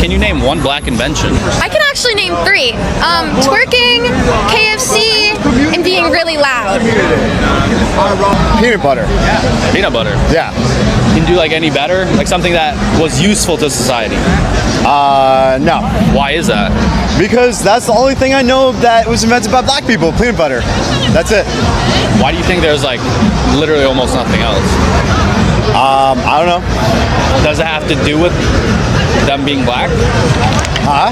Can you name one black invention? I can actually name 3. Twerking, KFC, and being really loud. Peanut butter. Peanut butter. Yeah. Can you do like any better? Like something that was useful to society? No. Why is that? Because that's the only thing I know that was invented by black people, peanut butter. That's it. Why do you think there's like literally almost nothing else? I don't know. Does it have to do with them being black? Huh?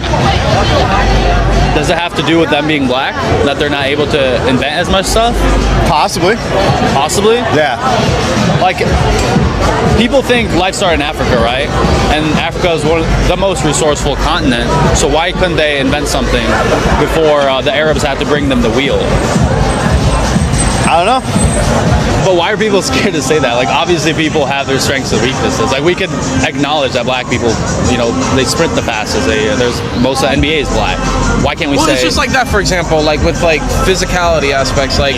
Does it have to do with them being black? That they're not able to invent as much stuff? Possibly. Possibly? Yeah. Like, people think life started in Africa, right? And Africa is one of the most resourceful continent. So why couldn't they invent something before the Arabs had to bring them the wheel? I don't know. But why are people scared to say that? Like, obviously people have their strengths and weaknesses. Like, we could acknowledge that black people, you know, they sprint the fastest. There's most of the NBA is black. Why can't we say? Well, it's just like that, for example, like with like physicality aspects, like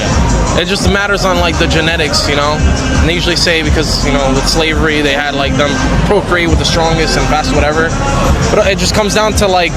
it just matters on like the genetics, you know. And they usually say because, you know, with slavery they had like them procreate with the strongest and fastest, whatever. But it just comes down to like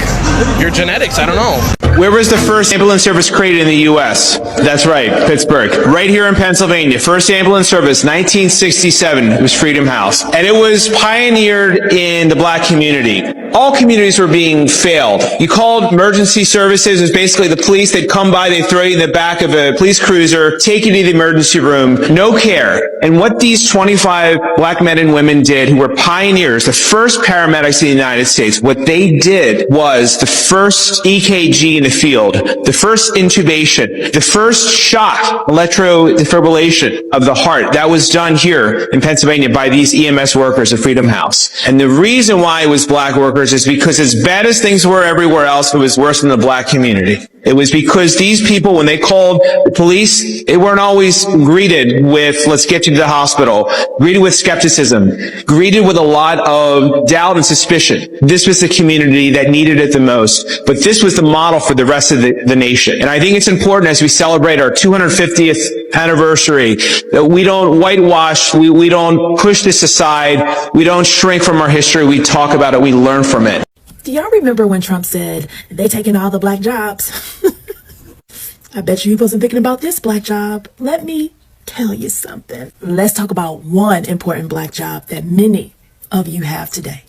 your genetics. I don't know. Where was the first ambulance service created in the U.S.? That's right, Pittsburgh. Right here in Pennsylvania. First ambulance service, 1967. It was Freedom House. And it was pioneered in the black community. All communities were being failed. You called emergency services. It was basically the police. They'd come by, they'd throw you in the back of a police cruiser, take you to the emergency room. No care. And what these 25 black men and women did, who were pioneers, the first paramedics in the United States, what they did was the first EKG in the field, the first intubation, the first shock, electrodefibrillation of the heart. That was done here in Pennsylvania by these EMS workers at Freedom House. And the reason why it was black workers is because as bad as things were everywhere else, it was worse in the black community. It was because these people, when they called the police, they weren't always greeted with, let's get you to the hospital, greeted with skepticism, greeted with a lot of doubt and suspicion. This was the community that needed it the most. But this was the model for the rest of the nation. And I think it's important as we celebrate our 250th anniversary that we don't whitewash, we don't push this aside, we don't shrink from our history, we talk about it, we learn from it. Do y'all remember when Trump said, they taking all the black jobs? I bet you he wasn't thinking about this black job. Let me tell you something. Let's talk about one important black job that many of you have today,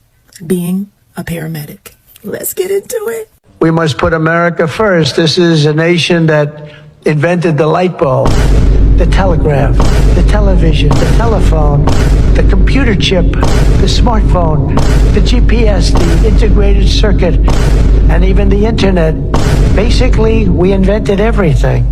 being a paramedic. Let's get into it. We must put America first. This is a nation that invented the light bulb, the telegraph, the television, the telephone, the computer chip, the smartphone, the GPS, the integrated circuit, and even the internet. Basically, we invented everything.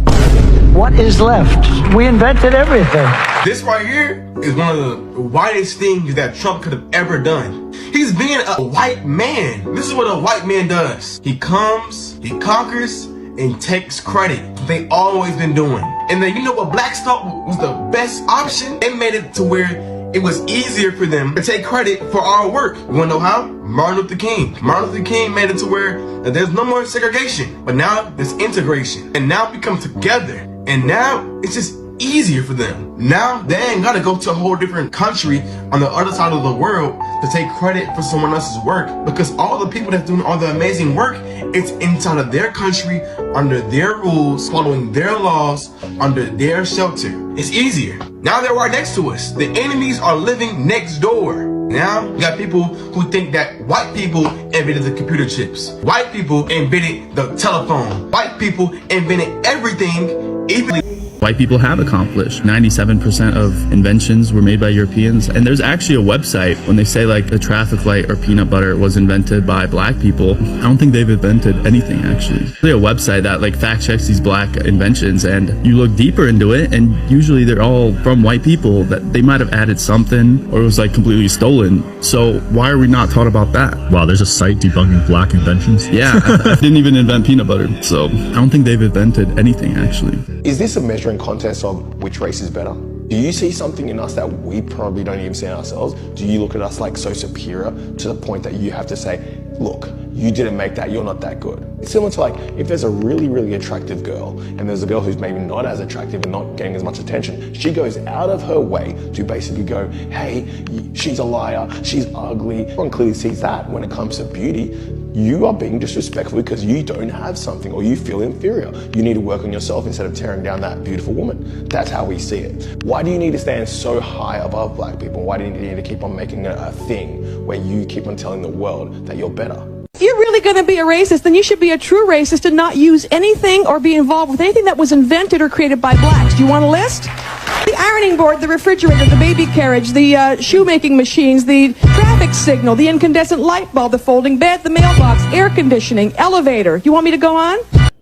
What is left? We invented everything. This right here is one of the whitest things that Trump could have ever done. He's being a white man. This is what a white man does. He comes, he conquers, and takes credit. They always been doing. And then you know what blacks thought was the best option? They made it to where it was easier for them to take credit for our work. You wanna know how? Martin Luther King. Martin Luther King made it to where there's no more segregation, but now there's integration. And now we come together. And now it's just easier for them. Now they ain't gotta go to a whole different country on the other side of the world to take credit for someone else's work, because all the people that's doing all the amazing work, it's inside of their country, under their rules, following their laws, under their shelter. It's easier. Now they're right next to us. The enemies are living next door. Now you got people who think that white people invented the computer chips. White people invented the telephone. White people invented everything, even White people have accomplished. 97% of inventions were made by Europeans. And there's actually a website when they say like a traffic light or peanut butter was invented by black people. I don't think they've invented anything actually. There's a website that like fact checks these black inventions, and you look deeper into it and usually they're all from white people that they might have added something or it was like completely stolen. So why are we not taught about that? Wow, there's a site debunking black inventions? Yeah, I didn't even invent peanut butter. So I don't think they've invented anything actually. Is this a measuring contest of which race is better? Do you see something in us that we probably don't even see in ourselves? Do you look at us like so superior to the point that you have to say, look, you didn't make that, you're not that good. It's similar to like, if there's a really, really attractive girl and there's a girl who's maybe not as attractive and not getting as much attention, she goes out of her way to basically go, hey, she's a liar, she's ugly. Everyone clearly sees that. When it comes to beauty, you are being disrespectful because you don't have something or you feel inferior. You need to work on yourself instead of tearing down that beautiful woman. That's how we see it. Why do you need to stand so high above black people? Why do you need to keep on making it a thing where you keep on telling the world that you're better? If you're really going to be a racist, then you should be a true racist and not use anything or be involved with anything that was invented or created by blacks. Do you want a list? The ironing board, the refrigerator, the baby carriage, the shoemaking machines, the traffic signal, the incandescent light bulb, the folding bed, the mailbox, air conditioning, elevator. You want me to go on?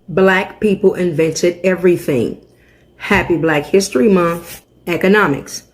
Black people invented everything. Happy Black History Month. Economics.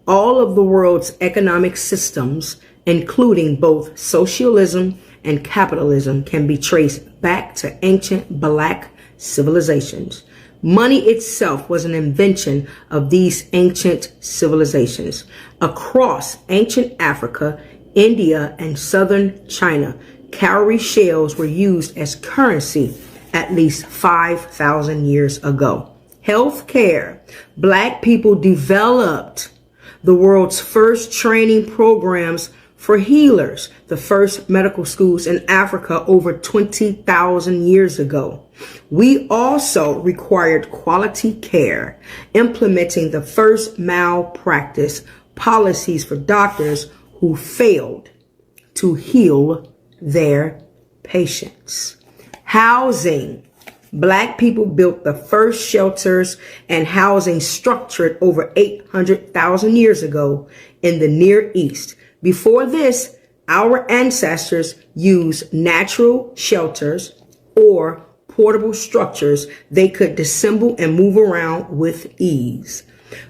All of the world's economic systems, including both socialism and capitalism, can be traced back to ancient black civilizations. Money itself was an invention of these ancient civilizations. Across ancient Africa, India, and southern China, cowrie shells were used as currency at least 5,000 years ago. Healthcare. Black people developed the world's first training programs for healers, the first medical schools in Africa over 20,000 years ago. We also required quality care, implementing the first malpractice policies for doctors who failed to heal their patients. Housing. Black people built the first shelters and housing structured over 800,000 years ago in the Near East. Before this, our ancestors used natural shelters or portable structures they could disassemble and move around with ease.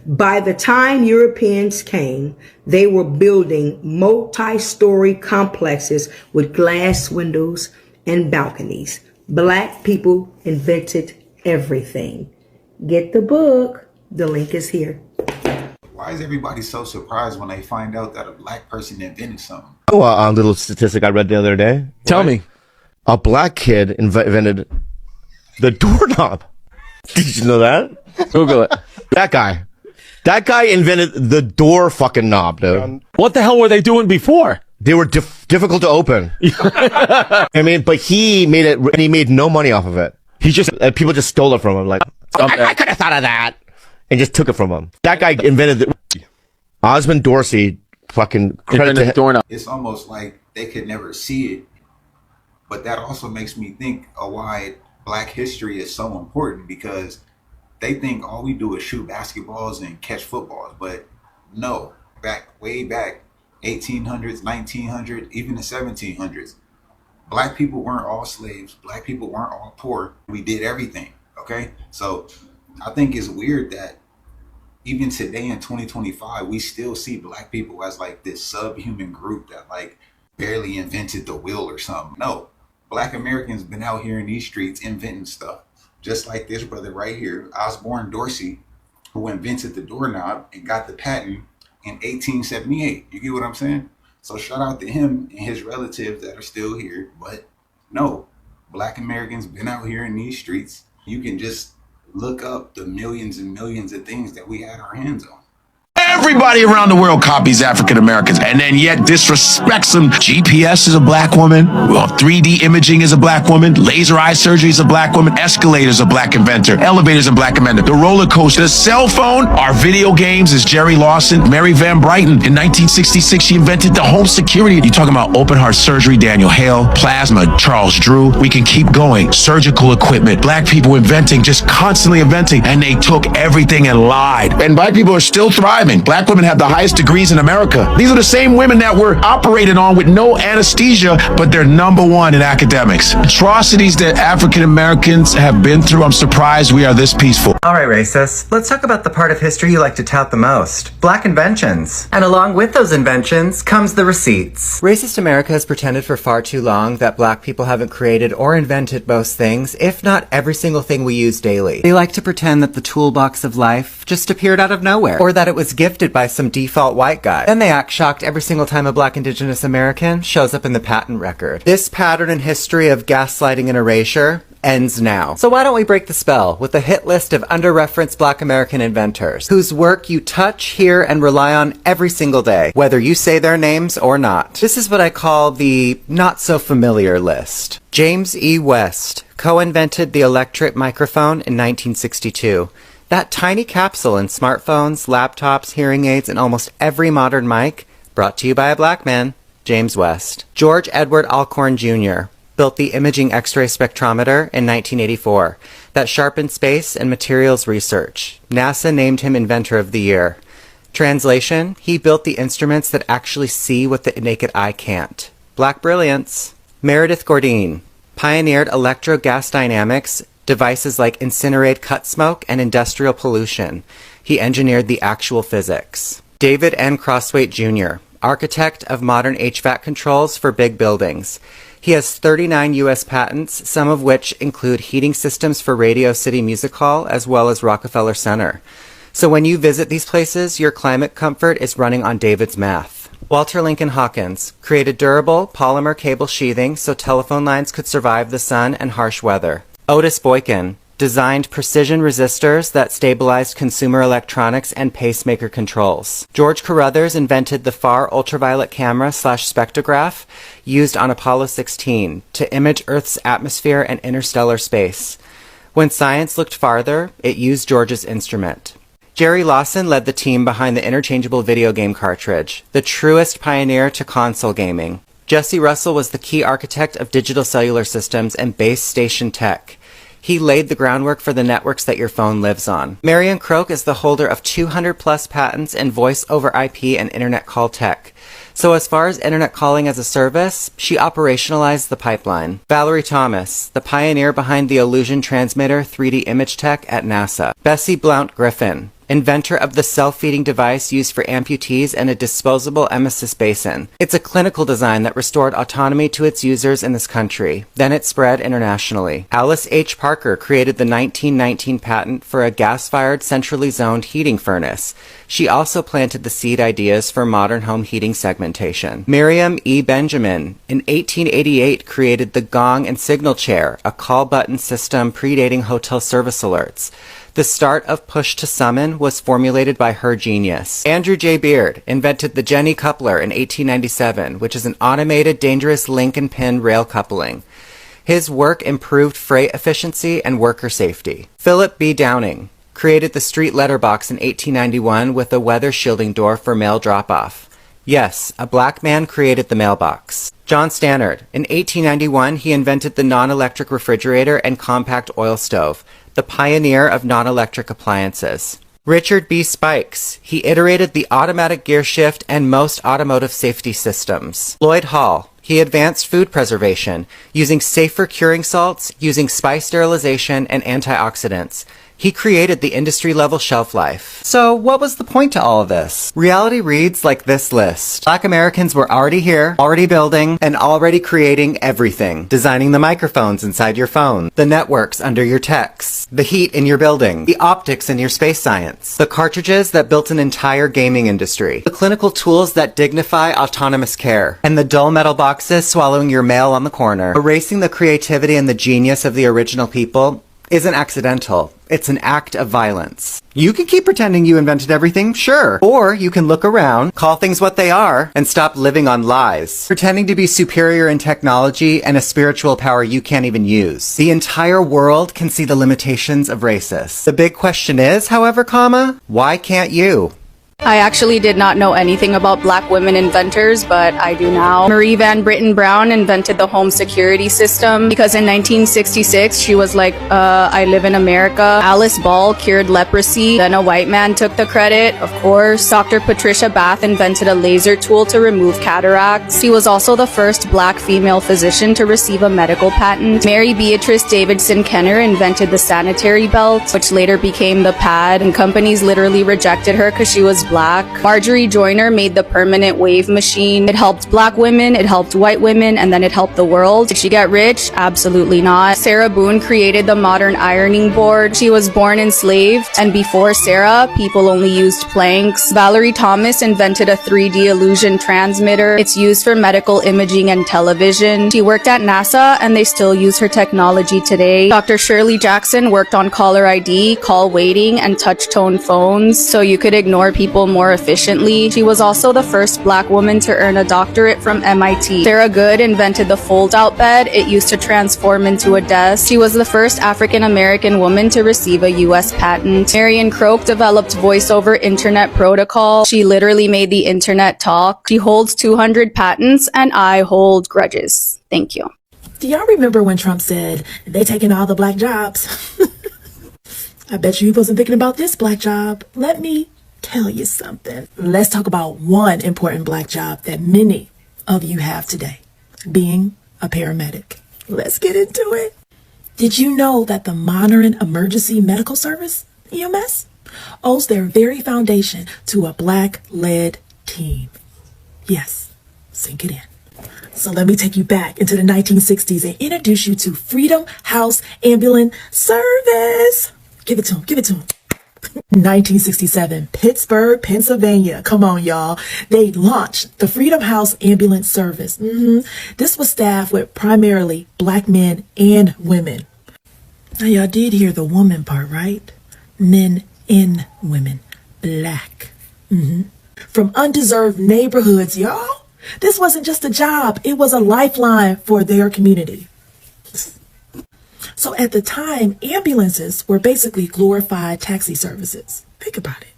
By the time Europeans came, they were building multi-story complexes with glass windows and balconies. Black people invented everything. Get the book. The link is here. Why is everybody so surprised when they find out that a black person invented something? Oh, a little statistic I read the other day. Tell me. A black kid invented the doorknob. Did you know that? Google it. That guy invented the door fucking knob, dude. What the hell were they doing before? They were difficult to open. I mean, but he made it, and he made no money off of it. He just, people just stole it from him. Like, I could have thought of that. And just took it from him. That guy invented Osmond Dorsey, fucking credit to him. It's almost like they could never see it. But that also makes me think of why black history is so important, because they think all we do is shoot basketballs and catch footballs. But no, way back, 1800s, 1900s, even the 1700s, black people weren't all slaves. Black people weren't all poor. We did everything, okay? So I think it's weird that even today in 2025, we still see black people as like this subhuman group that like barely invented the wheel or something. No, black Americans been out here in these streets inventing stuff. Just like this brother right here, Osborne Dorsey, who invented the doorknob and got the patent in 1878. You get what I'm saying? So shout out to him and his relatives that are still here. But no, black Americans been out here in these streets. You can just look up the millions and millions of things that we had our hands on. Everybody around the world copies African Americans and then yet disrespects them. GPS is a black woman. Well, 3D imaging is a black woman. Laser eye surgery is a black woman. Escalators a black inventor. Elevators a black inventor. The roller coaster, the cell phone, our video games is Jerry Lawson. Mary Van Brighton in 1966, she invented the home security. You talking about open heart surgery, Daniel Hale, plasma, Charles Drew. We can keep going. Surgical equipment, black people inventing, just constantly inventing, and they took everything and lied. And black people are still thriving. Black women have the highest degrees in America. These are the same women that were operated on with no anesthesia, but they're #1 in academics. Atrocities that African Americans have been through, I'm surprised we are this peaceful. All right, racists, let's talk about the part of history you like to tout the most. Black inventions. And along with those inventions comes the receipts. Racist America has pretended for far too long that black people haven't created or invented most things, if not every single thing we use daily. They like to pretend that the toolbox of life just appeared out of nowhere, or that it was given gifted by some default white guy. Then they act shocked every single time a black indigenous American shows up in the patent record. This pattern and history of gaslighting and erasure ends now. So why don't we break the spell with a hit list of under-referenced black American inventors, whose work you touch, hear, and rely on every single day, whether you say their names or not. This is what I call the not-so-familiar list. James E. West co-invented the electret microphone in 1962. That tiny capsule in smartphones, laptops, hearing aids, and almost every modern mic, brought to you by a black man, James West. George Edward Alcorn Jr. built the imaging X-ray spectrometer in 1984 that sharpened space and materials research. NASA named him Inventor of the Year. Translation, he built the instruments that actually see what the naked eye can't. Black brilliance. Meredith Gourdine pioneered electro-gas dynamics, devices like incinerate cut smoke and industrial pollution. He engineered the actual physics. David N. Crosswaite Jr., architect of modern HVAC controls for big buildings. He has 39 U.S. patents, some of which include heating systems for Radio City Music Hall as well as Rockefeller Center. So when you visit these places, your climate comfort is running on David's math. Walter Lincoln Hawkins created durable polymer cable sheathing so telephone lines could survive the sun and harsh weather. Otis Boykin designed precision resistors that stabilized consumer electronics and pacemaker controls. George Carruthers invented the far ultraviolet camera / spectrograph used on Apollo 16 to image Earth's atmosphere and interstellar space. When science looked farther, it used George's instrument. Jerry Lawson led the team behind the interchangeable video game cartridge, the truest pioneer to console gaming. Jesse Russell was the key architect of digital cellular systems and base station tech. He laid the groundwork for the networks that your phone lives on. Marion Croak is the holder of 200 plus patents in voice over IP and internet call tech. So as far as internet calling as a service, she operationalized the pipeline. Valerie Thomas, the pioneer behind the Illusion Transmitter 3D image tech at NASA. Bessie Blount Griffin, inventor of the self-feeding device used for amputees and a disposable emesis basin. It's a clinical design that restored autonomy to its users in this country. Then it spread internationally. Alice H. Parker created the 1919 patent for a gas-fired centrally zoned heating furnace. She also planted the seed ideas for modern home heating segmentation. Miriam E. Benjamin, in 1888, created the gong and signal chair, a call button system predating hotel service alerts. The start of push to summon was formulated by her genius. Andrew J. Beard invented the Jenny coupler in 1897, which is an automated dangerous link and pin rail coupling. His work improved freight efficiency and worker safety. Philip B. Downing created the street letterbox in 1891 with a weather shielding door for mail drop-off. Yes, a black man created the mailbox. John Stannard. In 1891, he invented the non-electric refrigerator and compact oil stove, the pioneer of non-electric appliances. Richard B. Spikes. He iterated the automatic gear shift and most automotive safety systems. Lloyd Hall. He advanced food preservation, using safer curing salts, using spice sterilization, and antioxidants. He created the industry-level shelf life. So what was the point to all of this? Reality reads like this list. Black Americans were already here, already building, and already creating everything. Designing the microphones inside your phone, the networks under your texts, the heat in your building, the optics in your space science, the cartridges that built an entire gaming industry, the clinical tools that dignify autonomous care, and the dull metal boxes swallowing your mail on the corner. Erasing the creativity and the genius of the original people isn't accidental. It's an act of violence. You can keep pretending you invented everything, sure. Or you can look around, call things what they are, and stop living on lies. Pretending to be superior in technology and a spiritual power you can't even use. The entire world can see the limitations of racists. The big question is, however, why can't you? I actually did not know anything about black women inventors, but I do now. Marie Van Britten Brown invented the home security system because in 1966 she was like, I live in America. Alice Ball cured leprosy. Then a white man took the credit, of course. Dr. Patricia Bath invented a laser tool to remove cataracts. She was also the first black female physician to receive a medical patent. Mary Beatrice Davidson Kenner invented the sanitary belt, which later became the pad, and companies literally rejected her because she was black. Marjorie Joyner made the permanent wave machine. It helped black women, it helped white women, and then it helped the world. Did she get rich? Absolutely not. Sarah Boone created the modern ironing board. She was born enslaved, and before Sarah, people only used planks. Valerie Thomas invented a 3D illusion transmitter. It's used for medical imaging and television. She worked at NASA, and they still use her technology today. Dr. Shirley Jackson worked on caller ID, call waiting, and touch tone phones, so you could ignore people more efficiently. She was also the first black woman to earn a doctorate from MIT. Sarah Good invented the fold-out bed. It used to transform into a desk. She was the first African-American woman to receive a U.S. patent. Marion Croak developed voice-over internet protocol. She literally made the internet talk. She holds 200 patents, and I hold grudges. Thank you. Do y'all remember when Trump said, they taking all the black jobs? I bet you he wasn't thinking about this black job. Let me tell you something. Let's talk about one important black job that many of you have today, being a paramedic. Let's get into it. Did you know that the modern emergency medical service, EMS, owes their very foundation to a black-led team? Yes, sink it in. So let me take you back into the 1960s and introduce you to Freedom House Ambulance Service. Give it to him. Give it to him. 1967, Pittsburgh, Pennsylvania. Come on, y'all. They launched the Freedom House Ambulance Service. This was staffed with primarily black men and women. Now, y'all did hear the woman part, right? Men and women. Black. From undeserved neighborhoods, y'all. This wasn't just a job. It was a lifeline for their community. So at the time, ambulances were basically glorified taxi services. Think about it.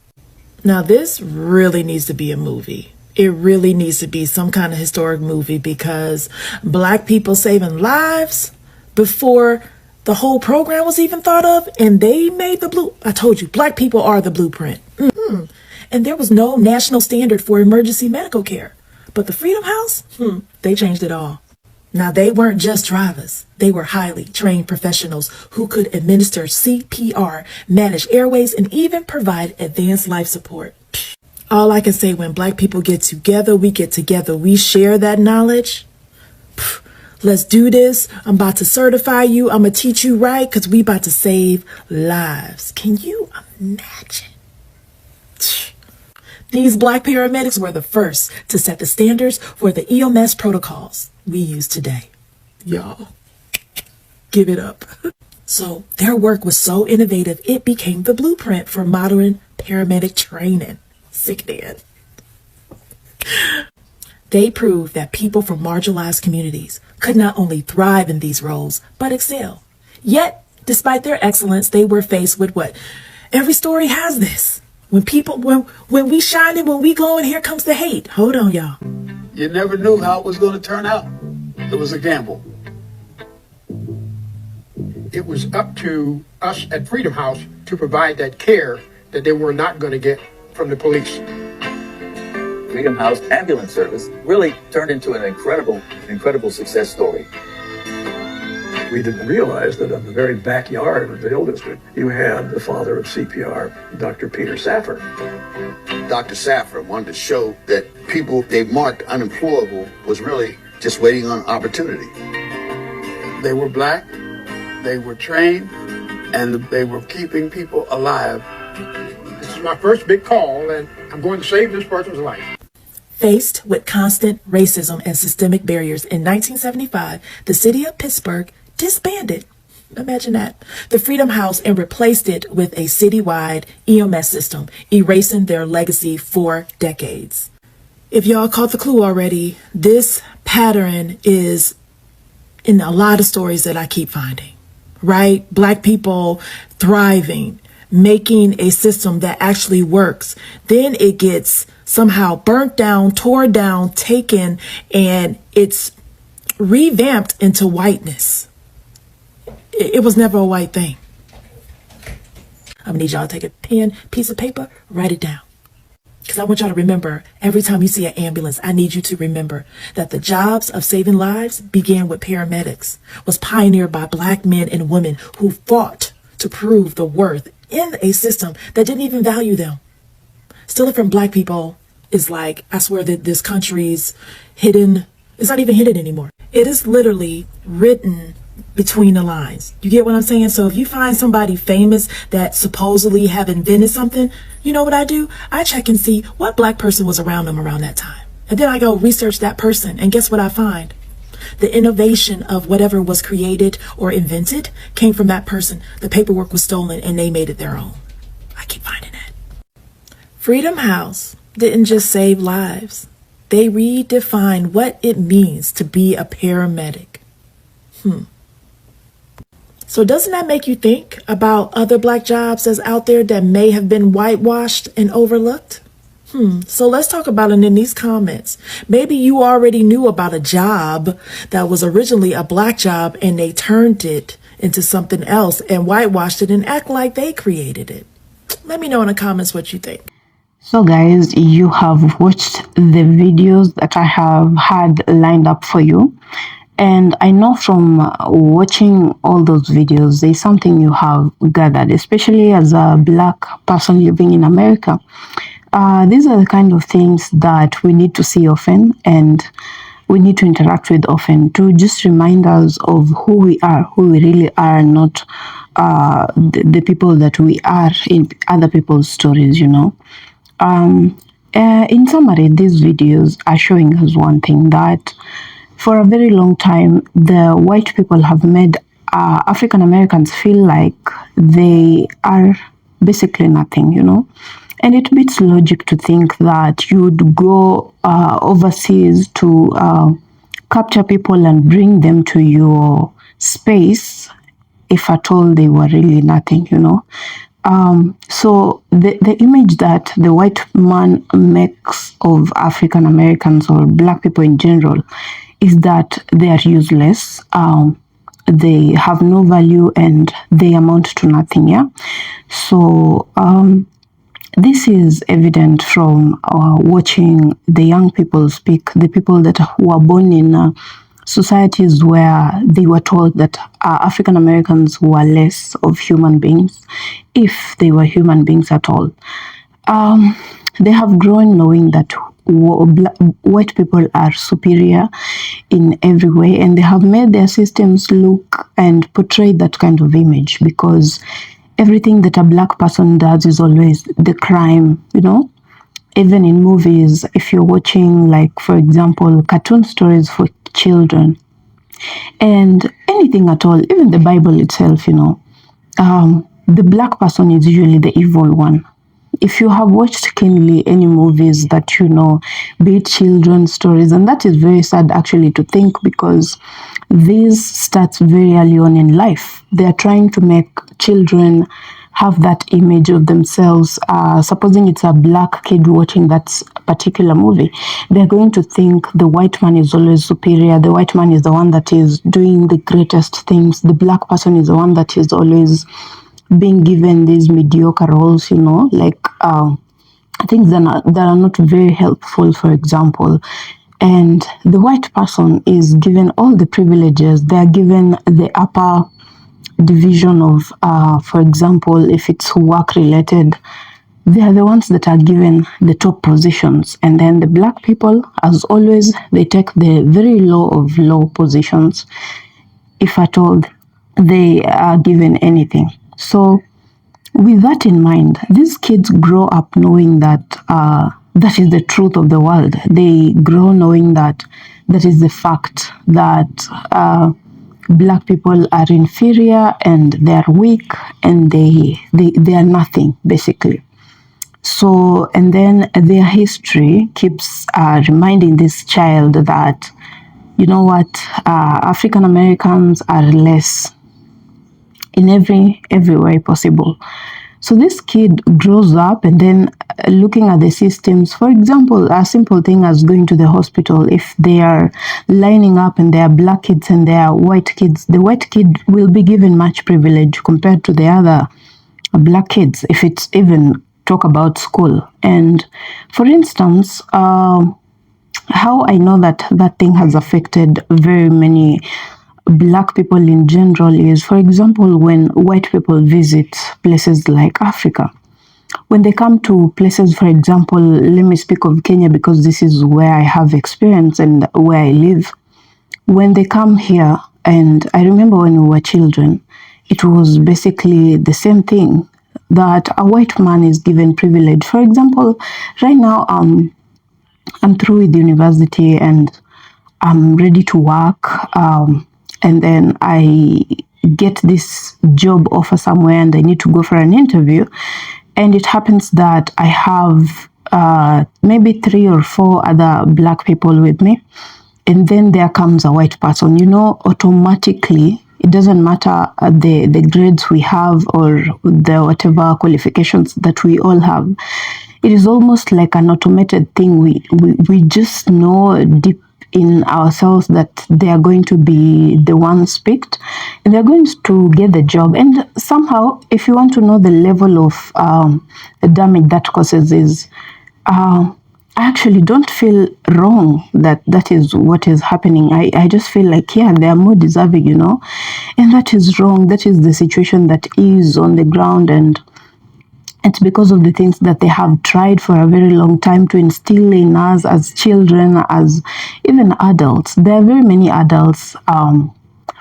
Now, this really needs to be a movie. It really needs to be some kind of historic movie, because black people saving lives before the whole program was even thought of, and they made I told you, black people are the blueprint. And there was no national standard for emergency medical care. But the Freedom House, they changed it all. Now, they weren't just drivers. They were highly trained professionals who could administer CPR, manage airways, and even provide advanced life support. All I can say, when black people get together, we share that knowledge. Let's do this. I'm about to certify you. I'm going to teach you right, because we about to save lives. Can you imagine? These black paramedics were the first to set the standards for the EMS protocols we use today. Y'all, give it up. So their work was so innovative, it became the blueprint for modern paramedic training. Sick man. They proved that people from marginalized communities could not only thrive in these roles, but excel. Yet, despite their excellence, they were faced with what? Every story has this. When we shine and when we glow, and here comes the hate. Hold on, y'all. You never knew how it was going to turn out. It was a gamble. It was up to us at Freedom House to provide that care that they were not going to get from the police. Freedom House Ambulance Service really turned into an incredible success story. We didn't realize that in the very backyard of the Hill District, you had the father of CPR, Dr. Peter Saffer. Dr. Saffer wanted to show that people they marked unemployable was really just waiting on opportunity. They were black, they were trained, and they were keeping people alive. This is my first big call, and I'm going to save this person's life. Faced with constant racism and systemic barriers, in 1975, the city of Pittsburgh disbanded, imagine that, the Freedom House and replaced it with a citywide EMS system, erasing their legacy for decades. If y'all caught the clue already, this pattern is in a lot of stories that I keep finding, right? Black people thriving, making a system that actually works. Then it gets somehow burnt down, torn down, taken, and it's revamped into whiteness. It was never a white thing. I'm gonna need y'all to take a pen, piece of paper, write it down. Because I want y'all to remember, every time you see an ambulance, I need you to remember that the jobs of saving lives began with paramedics, was pioneered by black men and women who fought to prove the worth in a system that didn't even value them. Stealing from black people is like, I swear that this country's hidden, it's not even hidden anymore. It is literally written between the lines. You get what I'm saying? So if you find somebody famous that supposedly have invented something, you know what I do? I check and see what black person was around them around that time. And then I go research that person, and guess what I find? The innovation of whatever was created or invented came from that person. The paperwork was stolen and they made it their own. I keep finding it. Freedom House didn't just save lives. They redefined what it means to be a paramedic. So doesn't that make you think about other black jobs that's out there that may have been whitewashed and overlooked? So let's talk about it in these comments. Maybe you already knew about a job that was originally a black job and they turned it into something else and whitewashed it and act like they created it. Let me know in the comments what you think. So guys, you have watched the videos that I have had lined up for you. And I know from watching all those videos, there's something you have gathered, especially as a black person living in America. These are the kind of things that we need to see often and we need to interact with often to just remind us of who we really are, not the people that we are in other people's stories, you know. In summary, these videos are showing us one thing, that for a very long time, the white people have made African Americans feel like they are basically nothing, you know. And it beats logic to think that you'd go overseas to capture people and bring them to your space if at all they were really nothing, you know. So the image that the white man makes of African Americans or black people in general is that they are useless, they have no value, and they amount to nothing, yeah? So this is evident from watching the young people speak, the people that were born in societies where they were told that African Americans were less of human beings, if they were human beings at all. They have grown knowing that white people are superior in every way, and they have made their systems look and portray that kind of image, because everything that a black person does is always the crime, you know. Even in movies, if you're watching, like, for example, cartoon stories for children and anything at all, even the Bible itself, you know, the black person is usually the evil one. If you have watched keenly any movies that you know, be it children's stories, and that is very sad actually to think, because this starts very early on in life. They are trying to make children have that image of themselves. Supposing it's a black kid watching that particular movie, they're going to think the white man is always superior. The white man is the one that is doing the greatest things. The black person is the one that is always being given these mediocre roles, you know, like things that are not very helpful, for example. And the white person is given all the privileges. They are given the upper division of, for example, if it's work related, they are the ones that are given the top positions. And then the black people, as always, they take the very low of low positions, if at all they are given anything. So with that in mind, these kids grow up knowing that that is the truth of the world. They grow knowing that that is the fact, that black people are inferior and they are weak and they are nothing, basically. So, and then their history keeps reminding this child that, you know what, African Americans are less in every way possible. So this kid grows up and then looking at the systems. For example, a simple thing as going to the hospital, if they are lining up and there are black kids and there are white kids, the white kid will be given much privilege compared to the other black kids, if it's even talk about school. And for instance, how I know that that thing has affected very many black people in general is, for example, when white people visit places like Africa, when they come to places, for example, let me speak of Kenya because this is where I have experience and where I live. When they come here, and I remember when we were children, it was basically the same thing, that a white man is given privilege. For example, right now I'm through with university and I'm ready to work, and then I get this job offer somewhere and I need to go for an interview, and it happens that I have maybe 3 or 4 other black people with me, and then there comes a white person. Automatically, it doesn't matter the grades we have or the whatever qualifications that we all have. It is almost like an automated thing. We just know deep in ourselves that they are going to be the ones picked and they're going to get the job. And somehow, if you want to know the level of damage that causes is, I actually don't feel wrong that that is what is happening. I just feel like, yeah, they are more deserving, and that is wrong. That is the situation that is on the ground, and it's because of the things that they have tried for a very long time to instill in us as children, as even adults. There are very many adults,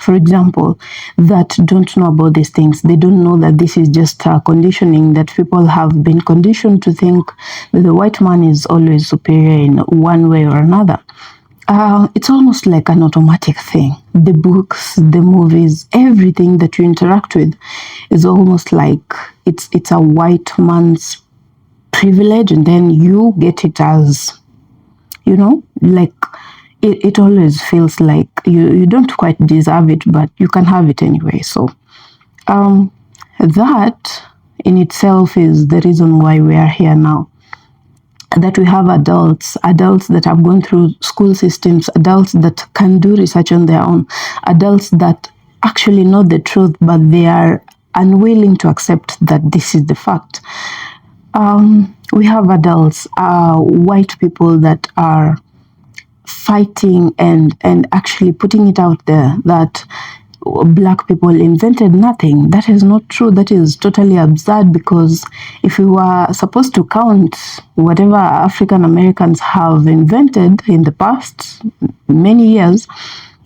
for example, that don't know about these things. They don't know that this is just conditioning, that people have been conditioned to think that the white man is always superior in one way or another. It's almost like an automatic thing. The books, the movies, everything that you interact with is almost like it's a white man's privilege, and then you get it as, like it always feels like you don't quite deserve it, but you can have it anyway. So that in itself is the reason why we are here now. That we have adults that have gone through school systems, adults that can do research on their own, adults that actually know the truth, but they are unwilling to accept that this is the fact. We have adults, white people that are fighting and actually putting it out there that black people invented nothing. That is not true. That is totally absurd, because if we were supposed to count whatever African Americans have invented in the past many years,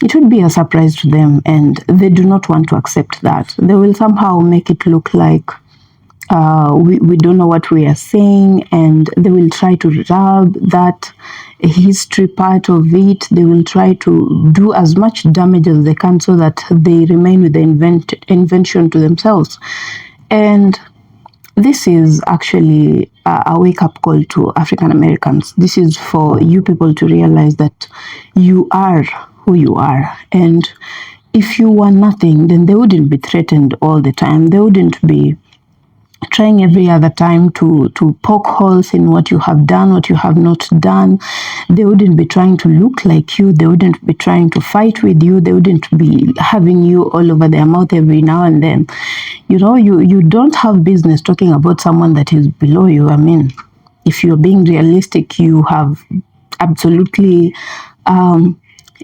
it would be a surprise to them, and they do not want to accept that. They will somehow make it look like we don't know what we are saying, and they will try to rub that history part of it. They will try to do as much damage as they can so that they remain with the invention to themselves. And this is actually a wake-up call to African Americans. This is for you people to realize that you are who you are, and if you were nothing, then they wouldn't be threatened all the time. They wouldn't be trying every other time to poke holes in what you have done, what you have not done. They wouldn't be trying to look like you. They wouldn't be trying to fight with you. They wouldn't be having you all over their mouth every now and then. You don't have business talking about someone that is below you. I mean, if you're being realistic, you have absolutely,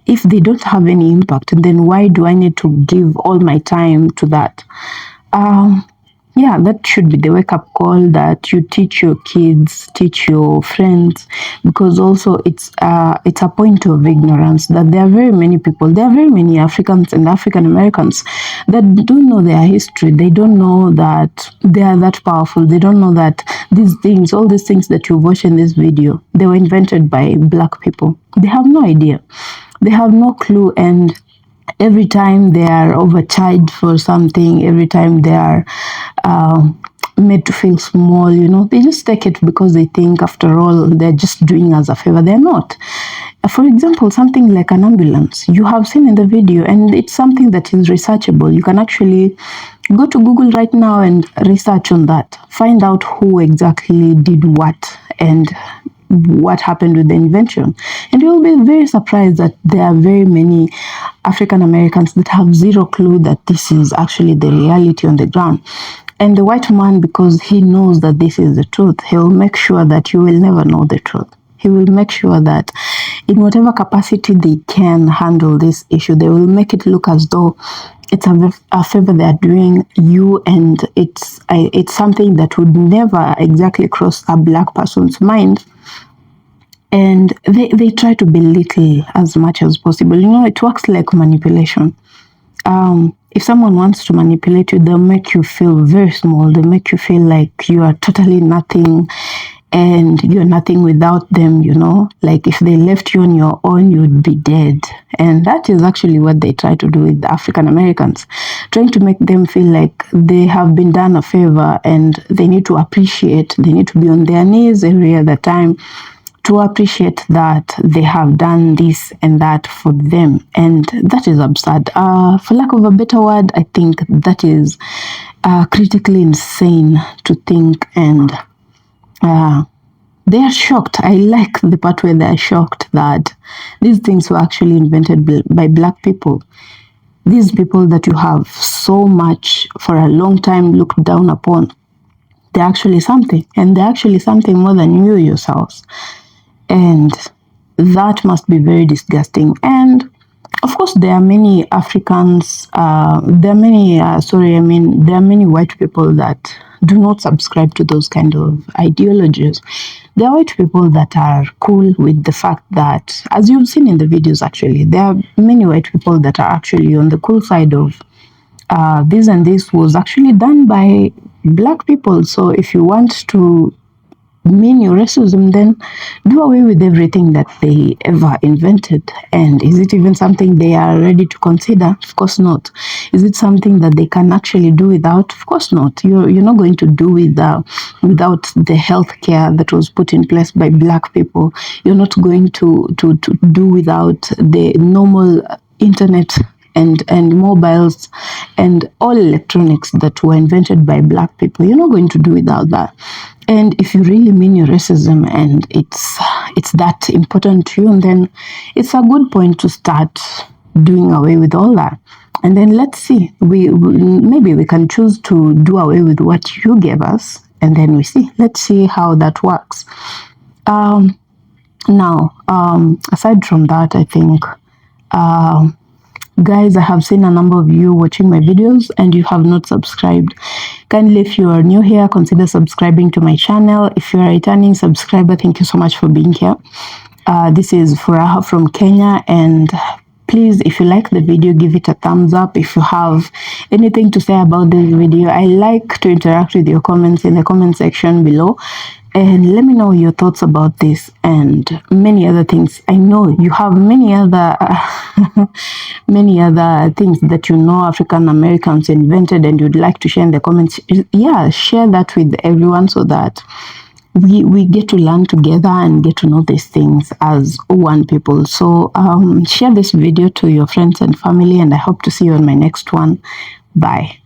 if they don't have any impact, then why do I need to give all my time to that? Yeah, that should be the wake-up call, that you teach your kids, teach your friends, because also it's a point of ignorance that there are very many people, there are very many Africans and African Americans that don't know their history. They don't know that they are that powerful. They don't know that these things, all these things that you watch in this video, they were invented by black people. They have no idea. They have no clue, and every time they are overcharged for something, every time they are made to feel small, they just take it because they think, after all, they're just doing us a favor. They're not. For example, something like an ambulance, you have seen in the video, and it's something that is researchable. You can actually go to Google right now and research on that. Find out who exactly did what and what happened with the invention, and you'll be very surprised that there are very many African Americans that have zero clue that this is actually the reality on the ground. And the white man, because he knows that this is the truth, he will make sure that you will never know the truth. He will make sure that in whatever capacity they can handle this issue, they will make it look as though a favor they're doing you, and it's something that would never exactly cross a black person's mind. And they try to belittle as much as possible. You know, it works like manipulation. If someone wants to manipulate you, they'll make you feel very small. They'll make you feel like you are totally nothing and you're nothing without them, you know. Like if they left you on your own, you'd be dead. And that is actually what they try to do with the African Americans, trying to make them feel like they have been done a favor and they need to appreciate, they need to be on their knees every other time to appreciate that they have done this and that for them. And that is absurd. For lack of a better word, I think that is critically insane to think. And they are shocked. I like the part where they are shocked that these things were actually invented by black people. These people that you have so much for a long time looked down upon, they're actually something. And they're actually something more than you yourselves. And that must be very disgusting. And of course, there are many Africans, there are many white people that do not subscribe to those kind of ideologies. There are white people that are cool with the fact that, as you've seen in the videos actually, there are many white people that are actually on the cool side of this, and this was actually done by black people. So if you want to mean your racism, then do away with everything that they ever invented. And is it even something they are ready to consider? Of course not. Is it something that they can actually do without? Of course not. You're not going to do without the healthcare that was put in place by black people. You're not going to do without the normal internet and mobiles and all electronics that were invented by black people. You're not going to do without that. And if you really mean your racism and it's that important to you, then it's a good point to start doing away with all that. And then let's see, maybe we can choose to do away with what you gave us, and then we see. Let's see how that works. Now, aside from that, I think, guys, I have seen a number of you watching my videos and you have not subscribed. Kindly, if you are new here, consider subscribing to my channel. If you are a returning subscriber, thank you so much for being here. This is Furaha from Kenya, and please, if you like the video, give it a thumbs up. If you have anything to say about this video, I like to interact with your comments in the comment section below. And let me know your thoughts about this and many other things. I know you have many other many other things that you know African Americans invented and you'd like to share in the comments. Yeah, share that with everyone so that we get to learn together and get to know these things as one people. So share this video to your friends and family, and I hope to see you on my next one. Bye.